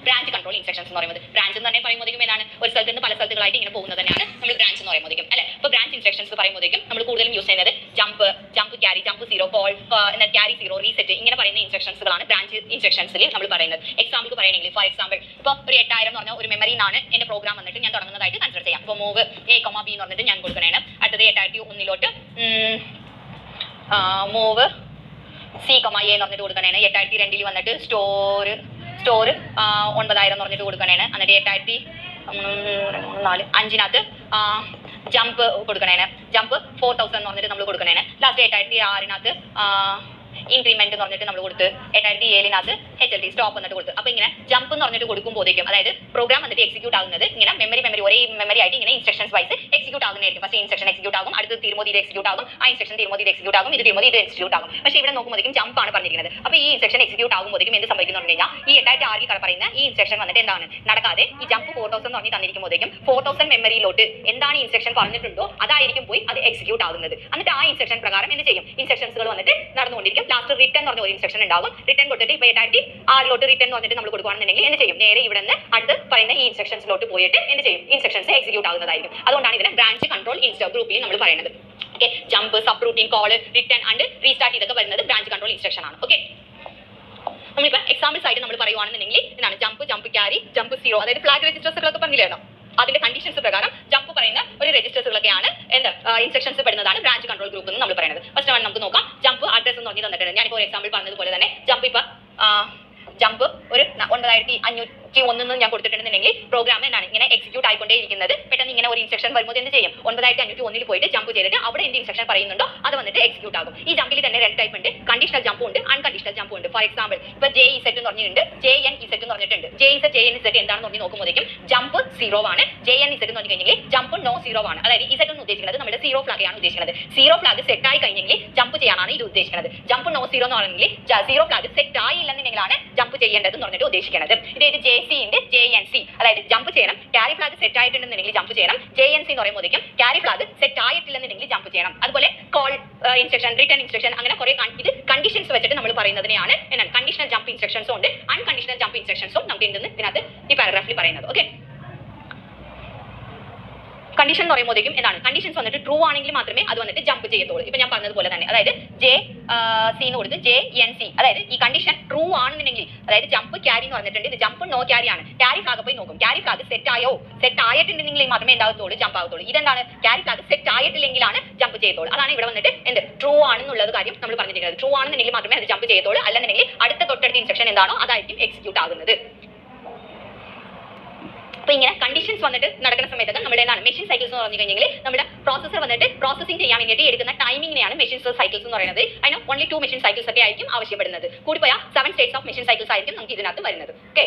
Branch control instructions എന്ന് പറയുന്നത്. Branch എന്ന് പറയുമ്പോഴേക്കും എന്താണ് ഒരു സ്ഥലത്ത് നിന്ന് പല സ്ഥലത്തുകളായിട്ട് ഇങ്ങനെ പോകുന്നത് തന്നെയാണ് നമ്മൾ ബ്രാഞ്ച് എന്ന് പറയുമ്പോഴേക്കും അല്ലെ. അപ്പോൾ ബ്രാഞ്ച് ഇൻസ്ട്രക്ഷൻസ് പറയുമ്പോഴേക്കും നമ്മൾ കൂടുതലും യൂസ് ചെയ്യുന്നത് jump carry, jump zero, call, carry zero, reset ഇങ്ങനെ പറയുന്ന ഇൻസ്ട്രക്ഷൻസുകളാണ് ബ്രാഞ്ച് ഇൻസ്ട്രക്ഷൻസിൽ നമ്മൾ പറയുന്നത്. എക്സാമ്പിൾ പറയുകയാണെങ്കിൽ ഫോർ എക്സാമ്പിൾ ഇപ്പോൾ ഒരു 8000 എന്ന് പറഞ്ഞ ഒരു മെമ്മറിയിലാണ് എന്റെ പ്രോഗ്രാം വന്നിട്ട് ഞാൻ തുടങ്ങുന്നതായിട്ട് കൺസിഡർ ചെയ്യാം. അപ്പോൾ മൂവ് A, B എന്ന് പറഞ്ഞിട്ട് ഞാൻ കൊടുക്കണേണ്. അടുത്തത് 8001 മൂവ് C, A എന്ന് പറഞ്ഞിട്ട് കൊടുക്കണേണ്. 8002 വന്നിട്ട് സ്റ്റോർ 9000 എന്ന് പറഞ്ഞിട്ട് കൊടുക്കണേണ്. എന്നിട്ട് 5 ജമ്പ് കൊടുക്കണേന്. ജമ്പ് 4000 എന്ന് പറഞ്ഞിട്ട് നമ്മൾ കൊടുക്കണേന്. ലാസ്റ്റ് 8006 ഇൻക്രിമെന്റ് എന്ന് പറഞ്ഞിട്ട് നമ്മൾ കൊടുത്ത് 8007 HLD സ്റ്റോപ്പ് എന്നിട്ട് കൊടുത്ത്. അപ്പോൾ ഇങ്ങനെ ജമ്പ് എന്ന് പറഞ്ഞിട്ട് കൊടുക്കുമ്പോഴേക്കും അതായത് പ്രോഗ്രാം വന്നിട്ട് എക്സിക്യൂട്ട് ആകുന്നത് ഇങ്ങനെ മെമ്മറി ഒരേ മെമ്മറി ആയിട്ട് ഇങ്ങനെ ഇൻസ്ട്രക്ഷൻസ് വൈസ് എക്സിക്യൂട്ട് ആകുന്നതായിരിക്കും. ഫസ്റ്റ് ഇൻസ്ട്രക്ഷൻ എക്സിക്യൂട്ട് ആകും, അടുത്ത് തീരുമ്പോൾ ഇത് എക്സിക്യൂട്ട് ആകും, ആ ഇൻസ്ട്രക്ഷൻ തീരുമ്പോൾ ഇത് എക്സിക്യൂട്ട് ആകും, ഇത് തീരുമ്പോൾ ഇത് എക്സിക്യൂട്ട് ആകും. പക്ഷേ ഇവിടെ നോക്കുമ്പോഴേക്കും ജമ്പ് ആണ് പറഞ്ഞിരിക്കുന്നത്. അപ്പോൾ ഈ ഇൻസ്ട്രക്ഷൻ എക്സിക്യൂട്ട് ആകുമ്പോഴേക്കും എന്ത് സംഭവിക്കുന്നു പറഞ്ഞു കഴിഞ്ഞാൽ ഈ 8006 പറയുന്ന ഈ ഇൻസ്ട്രക്ഷൻ വന്നിട്ട് എന്താണ് നടക്കാതെ ഈ ജമ്പ് 4000 എന്ന് പറഞ്ഞ് തന്നിരിക്കുമ്പോഴേക്കും 4000 മെമ്മറിയിലോട്ട് എന്താണ് ഇൻസ്ട്രക്ഷൻ പറഞ്ഞിട്ടുണ്ടോ അതായിരിക്കും പോയി അത് എക്സിക്യൂട്ട് ആകുന്നത്. എന്നിട്ട് ആ ഇൻസ്ട്രക്ഷൻ പ്രകാരം എന്ത് ചെയ്യും ഇൻസ്ട്രക്ഷൻസുകൾ വന്നിട്ട് നടന്നുകൊണ്ടിരിക്കും. ലാസ്റ്റ് റിട്ടേൺ എന്ന് പറഞ്ഞ ഒരു ഇൻസ്ട്രക്ഷൻ ഉണ്ടാകും. റിട്ടേൺ കൊടുത്തിട്ട് ഇപ്പോൾ 8006 റിട്ടേൺ എന്ന് പറഞ്ഞിട്ട് നമ്മൾ കൊടുക്കുകയാണെന്നുണ്ടെങ്കിൽ എന്ത് ചെയ്യും നേരെ ഇവിടെ നിന്ന് അടുത്ത് പറയുന്ന ഈ ഇൻസ്ട്രക്ഷൻസിലോട്ട് പോയിട്ട് എന്ത് ചെയ്യും ഇൻസ്ട്രക്ഷൻസ് എക്സിക്യൂട്ട് ആകുന്നതായിരിക്കും. അതുകൊണ്ടാണ് ഇതിനെ ബ്രാഞ്ച് കൺട്രോൾ ഗ്രൂപ്പിൽ നമ്മൾ പറയുന്നത്. Okay, jump, sub routine, call, return and restart ഇതൊക്കെ വരുന്നത് ബ്രാഞ്ച് കൺട്രോൾ ഇൻസ്ട്രക്ഷൻ ആണ്. ഓക്കെ, നമ്മളിപ്പോൾ എക്സാമ്പിൾസ് ആയിട്ട് നമ്മൾ പറയുവാണെന്നുണ്ടെങ്കിൽ എന്താണ് ജമ്പ് ക്യാരി, ജമ്പ് സീറോ, അതായത് ഫ്ലാഗ് രജിസ്റ്റേഴ്സുകളൊക്കെ പറഞ്ഞില്ലായിരുന്നു. അതിന്റെ കണ്ടീഷൻസ് പ്രകാരം ജമ്പ് പറയുന്ന ഒരു രജിസ്റ്റേഴ്സുകളൊക്കെയാണ് എന്താ ഇൻസ്ട്രക്ഷൻസ് പെടുന്നതാണ് ബ്രാഞ്ച് കൺട്രോൾ ഗ്രൂപ്പ് എന്ന് നമ്മൾ പറയുന്നത്. ഫസ്റ്റ് വൺ നമുക്ക് നോക്കാം. ജമ്പ് അഡ്രസ് എന്ന് പറഞ്ഞ് തന്നിട്ടുണ്ട്. ഞാനിപ്പോൾ ഒരു എക്സാമ്പിൾ പറഞ്ഞതുപോലെ തന്നെ ജമ്പ് ഒരു 9501 ഞാൻ കൊടുത്തിട്ടുണ്ടെന്നുണ്ടെങ്കിൽ പ്രോഗ്രാം എന്നാണ് ഇങ്ങനെ എക്സിക്യൂട്ട് ആയിക്കൊണ്ടേ ഇരിക്കുന്നത്. പെട്ടെന്ന് ഇങ്ങനെ ഒരു ഇൻസ്ട്രക്ഷൻ വരുമ്പോൾ എന്ത് ചെയ്യും 9501 പോയിട്ട് ജമ്പ് ചെയ്തിട്ട് അവിടെ എന്ത് ഇൻസ്ട്രക്ഷൻ പറയുന്നുണ്ടോ അത് വന്നിട്ട് എക്സിക്യൂട്ട് ആകും. ഈ ജമ്പിൽ തന്നെ രണ്ട് ടൈപ്പ് ഉണ്ട്, കണ്ടീഷണൽ ജമ്പും ഉണ്ട്, അൺകണ്ടീഷണൽ ജമ്പും ഉണ്ട്. ഫോർ എക്സാമ്പിൾ ഇപ്പോൾ JEZ എന്ന് പറഞ്ഞിട്ടുണ്ട്, JNEZ എന്ന് പറഞ്ഞിട്ടുണ്ട്. JEZ എന്താണെന്ന് പറഞ്ഞ് നോക്കുമ്പോഴേക്കും ജമ്പ് 0 ആണ്, JNEZ എന്ന് പറഞ്ഞു കഴിഞ്ഞെങ്കിൽ ജമ്പ് നോ 0 ആണ്. അതായത് Z എന്ന് ഉദ്ദേശിക്കുന്നത് നമ്മുടെ സീറോ ഫ്ലാഗ് ആണ് ഉദ്ദേശിക്കുന്നത്. സീറോ ഫ്ലാഗ് സെറ്റ് ആയി കഴിഞ്ഞെങ്കിൽ ജമ്പ് ചെയ്യാനാണ് ഇത് ഉദ്ദേശിക്കുന്നത്. ജമ്പ് നോ 0 എന്ന് പറഞ്ഞെങ്കിൽ സീറോ ഫ്ലാഗ് സെറ്റ് ആയില്ലെന്നുണ്ടെങ്കിലാണ് ജമ്പ് ചെയ്യേണ്ടത് എന്ന് പറഞ്ഞിട്ട് ഉദ്ദേശിക്കുന്നത്. ഇത് JC ഉണ്ട്, JNC, അതായത് ജമ്പ് ചെയ്യണം. ക്യാരി ഫ്ലാഗ് സെറ്റ് ആയിട്ടുണ്ടെന്നുണ്ടെങ്കിൽ ജമ്പ് ചെയ്യണം. JNC എന്ന് പറയുമ്പോഴേക്കും ക്യാരി ഫ്ലാഗ് സെറ്റ് ആയിട്ടില്ലെന്നുണ്ടെങ്കിൽ ജമ്പ് ചെയ്യണം. അതുപോലെ കോൾ ഇൻസ്ട്രക്ഷൻ, റിട്ടേൺ ഇൻസ്ട്രക്ഷൻ, അങ്ങനെ കുറെ ഇത് കണ്ടീഷൻസ് വെച്ചിട്ട് നമ്മൾ പറയുന്നതിനെയാണ് എന്താണ് കണ്ടീഷണൽ ജമ്പ് ഇൻസ്ട്രക്ഷൻസും ഉണ്ട്, അൺകണ്ടീഷണൽ ജമ്പ് ഇൻസ്ട്രക്ഷൻസും നമുക്ക് ഇതിനകത്ത് ഈ പാരഗ്രാഫിൽ പറയുന്നത്. ഓക്കെ, കണ്ടീഷൻ എന്ന് പറയുമ്പോഴേക്കും എന്താണ് കണ്ടീഷൻസ് വന്നിട്ട് ട്രൂ ആണെങ്കിൽ മാത്രമേ അത് വന്നിട്ട് ജമ്പ് ചെയ്യത്തുള്ളൂ. ഇപ്പൊ ഞാൻ പറഞ്ഞതുപോലെ തന്നെ അതായത് JC എന്ന് കൊടുത്ത് JNC, അതായത് ഈ കണ്ടീഷൻ ട്രൂ ആണെന്നുണ്ടെങ്കിൽ അതായത് ജമ്പ് ക്യാരി എന്ന് പറഞ്ഞിട്ടുണ്ട്, ഇത് ജമ്പ് നോ ക്യാരി ആണ്. ക്യാരി ഫ്ലാഗ് പോയി നോക്കും, ക്യാരി ഫ്ലാഗ് സെറ്റ് ആയിട്ടുണ്ടെങ്കിൽ മാത്രമേ എന്താകത്തുള്ളൂ ജമ്പ് ആകത്തുള്ളൂ. ഇതെന്താണ് ക്യാരി ഫ്ലാഗ് സെറ്റ് ആയിട്ടില്ലെങ്കിലാണ് ജമ്പ് ചെയ്യത്തുള്ളൂ. അതാണ് ഇവിടെ വന്നിട്ട് എന്ത് ട്രൂ ആണെന്നുള്ളത് കാര്യം നമ്മൾ പറഞ്ഞിരിക്കുന്നത്. ട്രൂ ആണെന്നുണ്ടെങ്കിൽ മാത്രമേ അത് ജമ്പ് ചെയ്യത്തുള്ളൂ, അല്ലെന്നുണ്ടെങ്കിൽ അടുത്ത തൊട്ടടുത്ത ഇൻസ്ട്രക്ഷൻ എന്താണോ അതായിരിക്കും എക്സിക്യൂട്ട് ആകുന്നത്. അപ്പോൾ ഇങ്ങനെ കണ്ടീഷൻസ് വന്നിട്ട് നടക്കുന്ന സമയത്തൊക്കെ നമ്മുടെ എന്താണ് മെഷീൻ സൈക്കിൾസ് എന്ന് പറഞ്ഞു കഴിഞ്ഞാൽ നമ്മുടെ പ്രോസസർ വന്നിട്ട് പ്രോസസിംഗ് ചെയ്യാൻ വേണ്ടിയിട്ട് എടുക്കുന്ന ടൈമിങ്ങിനെയാണ് മെഷീൻ സൈക്കിൾസ് എന്ന് പറയുന്നത്. അതിന് ഓൺലി 2 മെഷീൻ സൈക്കിൾസ് ഒക്കെ ആയിരിക്കും ആവശ്യപ്പെടുന്നത്. കൂടിപ്പോയാൽ 7 സ്റ്റേറ്റ്സ് ഓഫ് മെഷീൻ സൈക്കിൾസ് ആയിരിക്കും നമുക്ക് ഇതിനകത്ത് വരുന്നത്. ഓക്കെ,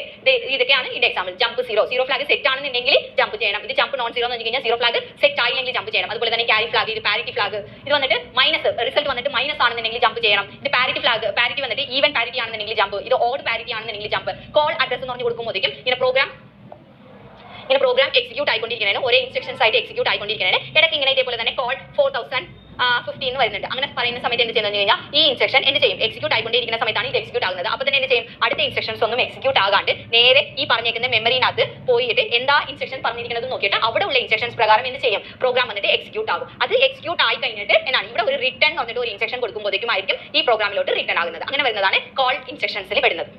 ഇതൊക്കെയാണ് ഇതിന്റെ example. Jump zero flag set ആണെന്നുണ്ടെങ്കിൽ ജമ്പ് ചെയ്യണം. ഇത് ജമ്പ് നോൺ സീറോ എന്ന് പറഞ്ഞു കഴിഞ്ഞാൽ സീറോ ഫ്ലാഗ് സെറ്റ് ആയില്ലെങ്കിൽ ജമ്പ് ചെയ്യണം. അതുപോലെ തന്നെ ക്യാരി ഫ്ലാഗ്, ഇത് പാരിറ്റി ഫ്ലാഗ്, ഇത് വന്നിട്ട് മൈനസ് റിസൾട്ട് വന്നിട്ട് മൈനസ് ആണെന്നുണ്ടെങ്കിൽ ജമ്പ് ചെയ്യണം. ഇത് പാരിറ്റി ഫ്ലാഗ്, പാരിറ്റി വന്നിട്ട് ഈവൻ പാരിറ്റി ആണെന്നുണ്ടെങ്കിൽ ജമ്പ്, ഇത് ഓഡ് പാരിറ്റി ആണെന്നുണ്ടെങ്കിൽ ജമ്പ്. കോൾ അഡ്രസ് എന്ന് പറഞ്ഞു കൊടുക്കുമ്പോഴേക്കും ഇങ്ങനെ പ്രോഗ്രാം എക്സിക്യൂട്ട് ആയിക്കൊണ്ടിരിക്കുന്നതിന് ഒരേ ഇൻസ്ട്രക്ഷൻസ് ആയിട്ട് എക്സിക്യൂട്ട് ആയിക്കൊണ്ടിരിക്കുന്നതിന് ഇടയ്ക്ക് ഇങ്ങനെ ഇതേപോലെ തന്നെ കോൾ 4015 വരുന്നുണ്ട്. അങ്ങനെ പറയുന്ന സമയത്ത് എന്ത് ചെയ്യുന്നത് കഴിഞ്ഞാൽ ഈ ഇൻസ്ട്രക്ഷൻ എന്ത് ചെയ്യും എക്സിക്യൂട്ട് ആയിക്കൊണ്ടിരിക്കുന്ന സമയത്താണ് ഇത് എക്സിക്യൂട്ട് ആകുന്നത്. അപ്പോൾ തന്നെ എന്ത് ചെയ്യും അടുത്ത ഇൻസ്ട്രക്ഷൻസ് ഒന്നും എക്സിക്യൂട്ട് ആകാണ്ട് നേരെ ഈ പറഞ്ഞേക്കുന്ന മെമ്മറിനകത്ത് പോയിട്ട് എന്താ ഇൻസ്ട്രക്ഷൻ പറഞ്ഞിരിക്കുന്നത് നോക്കിയിട്ട് അവിടെ ഉള്ള ഇൻസ്ട്രക്ഷൻസ് പ്രകാരം എന്ത് ചെയ്യും പ്രോഗ്രാം വന്നിട്ട് എക്സിക്യൂട്ട് ആകും. അത് എക്സിക്യൂട്ട് ആയി കഴിഞ്ഞിട്ട് എന്താണ് ഇവിടെ ഒരു റിട്ടേൺ എന്ന് പറഞ്ഞിട്ട് ഒരു ഇൻസ്ട്രക്ഷൻ കൊടുക്കുമ്പോഴേക്കും ആയിരിക്കും ഈ പ്രോഗ്രാമിലോട്ട് റിട്ടേൺ ആകുന്നത്. അങ്ങനെ വരുന്നതാണ് കോൾ ഇൻസ്ട്രക്ഷൻസിൽ പെടുന്നത്.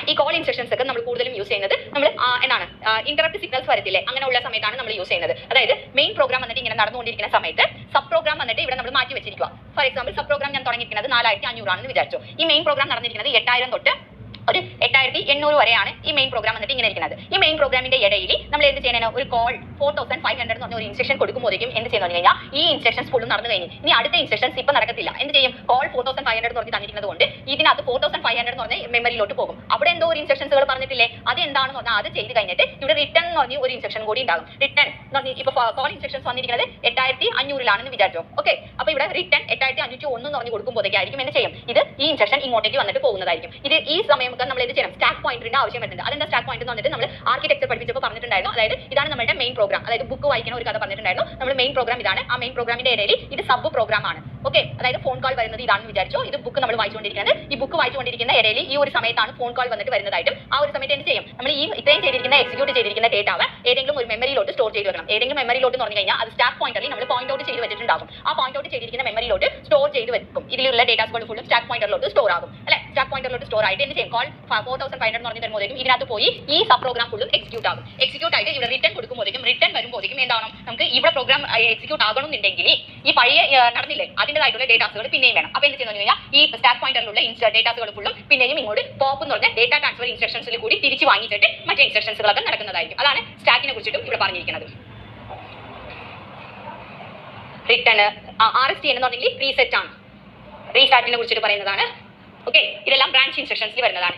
ഈ കോൾ ഇൻസ്ട്രക്ഷൻസ് ഒക്കെ നമ്മൾ കൂടുതലും യൂസ് ചെയ്യുന്നത് നമ്മൾ എന്താണ് ഇന്ററപ്റ്റ് സിഗ്നൽസ് വരത്തില്ലേ അങ്ങനെയുള്ള സമയത്താണ് നമ്മൾ യൂസ് ചെയ്യുന്നത്. അതായത് മെയിൻ പ്രോഗ്രാം വന്നിട്ട് ഇങ്ങനെ നടന്നുകൊണ്ടിരിക്കുന്ന സമയത്ത് സബ് പ്രോഗ്രാം വന്നിട്ട് ഇവിടെ നമ്മൾ മാറ്റി വെച്ചിരിക്കുക. ഫോർ എക്സാമ്പിൾ സബ് പ്രോഗ്രാം ഞാൻ തുടങ്ങിയിരിക്കുന്നത് 4500 ആണെന്ന് വിചാരിച്ചു. ഈ മെയിൻ പ്രോഗ്രാം നടന്നിരിക്കുന്നത് 8000 തൊട്ട് ഒരു 8800 വരെയാണ് ഈ മെയിൻ പ്രോഗ്രാം വന്നിട്ട് ഇങ്ങനെ ഇരിക്കുന്നത്. ഈ മെയിൻ പ്രോഗ്രാമിന്റെ ഇടയിൽ നമ്മൾ എന്ത് ചെയ്യണം ഒരു കോൾ 4500 എന്ന് പറഞ്ഞ ഒരു ഇൻസ്ട്രക്ഷൻ കൊടുക്കുമ്പോഴേക്കും എന്ത് ചെയ്യുന്നു കഴിഞ്ഞാൽ ഈ ഇൻസ്ട്രക്ഷൻസ് ഫുള്ളും നടന്നു കഴിഞ്ഞു. ഇനി അടുത്ത ഇൻസ്ട്രക്ഷൻസ് ഇപ്പം നടക്കത്തില്ല. എന്ത് ചെയ്യും കോൾ 4500 എന്ന് പറഞ്ഞ് തന്നിരിക്കുന്നത് കൊണ്ട് ഇതിനകത്ത് 4500 എന്ന് പറഞ്ഞ മെമ്മറിയിലോട്ട് പോകും. അവിടെ എന്തോ ഒരു ഇൻസ്ട്രക്ഷൻസുകൾ പറഞ്ഞിട്ടില്ലേ അത് എന്താണെന്ന് പറഞ്ഞാൽ അത് ചെയ്ത് കഴിഞ്ഞിട്ട് ഇവിടെ റിട്ടേൺ എന്ന് പറഞ്ഞ ഒരു ഇൻസ്ട്രക്ഷൻ കൂടി ഉണ്ടാകും. റിട്ടേൺ എന്ന് പറഞ്ഞാൽ ഇപ്പോൾ കോൾ ഇൻസ്ട്രക്ഷൻസ് വന്നിരിക്കുന്നത് 8500 വിചാരിച്ചോ. ഓക്കെ, അപ്പോൾ ഇവിടെ റിട്ടേൺ 8501 എന്ന് പറഞ്ഞ് കൊടുക്കുമ്പോഴേക്കായിരിക്കും എന്ത് ചെയ്യും ഇത് ഈ ഇൻസ്ട്രക്ഷൻ ഇങ്ങോട്ടേക്ക് വന്നിട്ട് പോകുന്നതായിരിക്കും. ഇത് ഈ സമയം നമ്മൾ എന്ത് ചെയ്യണം വേണം, സ്റ്റാക്ക് പോയിന്റിന്റെ ആവശ്യം വരുന്നുണ്ട്. അതെന്താ സ്റ്റാക്ക് പോയിന്റ് എന്ന് പറഞ്ഞിട്ട് നമ്മൾ ആർക്കിടെക്ചർ പഠിപ്പിച്ചപ്പോൾ പറഞ്ഞിട്ടുണ്ടായിരുന്നു. അതായത് ഇതാണ് നമ്മുടെ മെയിൻ പ്രോഗ്രാം, അതായത് ബുക്ക് വായിക്കുന്ന ഒരു കഥ പറഞ്ഞിട്ടുണ്ടായിരുന്നു. നമ്മൾ മെയിൻ പ്രോഗ്രാം ഇതാണ്, ആ മെയിൻ പ്രോഗ്രാമിന്റെ ഇടയിൽ ഇത് സബ് പ്രോഗ്രാം ആണ്. ഓക്കെ, അതായത് ഫോൺ കോൾ വരുന്നത് ഇതാണെന്ന് വിചാരിച്ചോ, ഇത് ബുക്ക് നമ്മൾ വായിച്ചുകൊണ്ടിരിക്കുന്നത്, ഈ ബുക്ക് വായിച്ചുകൊണ്ടിരിക്കുന്ന ഇടയിൽ ഈ ഒരു സമയത്താണ് ഫോൺ കോൾ വന്നിട്ട് വരുന്നതായിട്ടും ആ ഒരു സമയത്ത് എന്ത് ചെയ്യും, നമ്മൾ ഈ ഇത്രയും ചെയ്തിരിക്കുന്ന എക്സിക്യൂട്ട് ചെയ്തിരിക്കുന്ന ഡേറ്റാവ് ഏതെങ്കിലും ഒരു മെമ്മറിയിലോട്ട് സ്റ്റോർ ചെയ്ത് വെക്കണം. ഏതെങ്കിലും മെമ്മറിയിലോട്ട് എന്ന് പറഞ്ഞു കഴിഞ്ഞാൽ അത് സ്റ്റാക്ക് പോയിന്ററിൽ നമ്മൾ പോയിന്റ് ഔട്ട് ചെയ്ത് വെച്ചിട്ടുണ്ടാകും. ആ പോയിന്റ് ഔട്ട് ചെയ്തിരിക്കുന്ന മെമ്മറിയിലോട്ട് സ്റ്റോർ ചെയ്ത് വെക്കും. ഇതിലുള്ള ഡേറ്റാസുകൾ ഫുള്ളും സ്റ്റാക്ക് പോയിന്ററിലോട്ട് സ്റ്റോർ ആകും അല്ലെ. സ്റ്റാക്ക് പോയിന്ററിലോട്ട് സ്റ്റോർ ആയിട്ട് എന്ത് ചെയ്യും, കോൾ 4500 എന്ന് പറഞ്ഞു തരുമ്പോഴേക്കും ഇതിനകത്ത് പോയി ഈ സബ് പ്രോഗ്രാം ഫുള്ളും എക്സിക്യൂട്ട് ആകും. എക്സിക്യൂട്ട് ആയിട്ട് ഇവിടെ റിട്ടേൺ കൊടുക്കുമ്പോഴേക്കും, റിട്ടേൺ വരുമ്പോഴേക്കും എന്താണ്, നമുക്ക് ഇവിടെ പ്രോഗ്രാം എക്സിക്യൂട്ട് ആകണമെന്നുണ്ടെങ്കിൽ ഈ പഴയ നടന്നില്ലേ അതിൻ്റെതായിട്ടുള്ള ഡേറ്റാസുകൾ പിന്നെയും വേണം. അപ്പോൾ എന്ത് ചെയ്യുന്നു കഴിഞ്ഞാൽ ഈ സ്റ്റാക്ക് പോയിന്ററിലുള്ള ഡേറ്റാസുകൾ ഫുള്ളും പിന്നെയും ഇങ്ങോട്ട് പോപ്പ് എന്ന് പറഞ്ഞ ഡേറ്റ ട്രാൻസ്ഫർ ഇൻസ്ട്രക്ഷൻസിൽ കൂടി തിരിച്ച് വാങ്ങിച്ചിട്ട് മറ്റേ ഇൻസ്ട്രക്ഷൻസുകളൊക്കെ നടക്കുന്നതായിരിക്കും. അതാണ് സ്റ്റാക്കിനെ കുറിച്ചിട്ടും ഇവിടെ പറഞ്ഞിരിക്കുന്നത്. റിട്ടേൺ RST എന്ന് പറഞ്ഞെങ്കിൽ റീസെറ്റ് ആണ്, റീസ്റ്റാർട്ടിനെ കുറിച്ചിട്ട് പറയുന്നതാണ്. ഓക്കെ, ഇതെല്ലാം ബ്രാഞ്ച് ഇൻസ്ട്രക്ഷൻസിൽ വരുന്നതാണ്.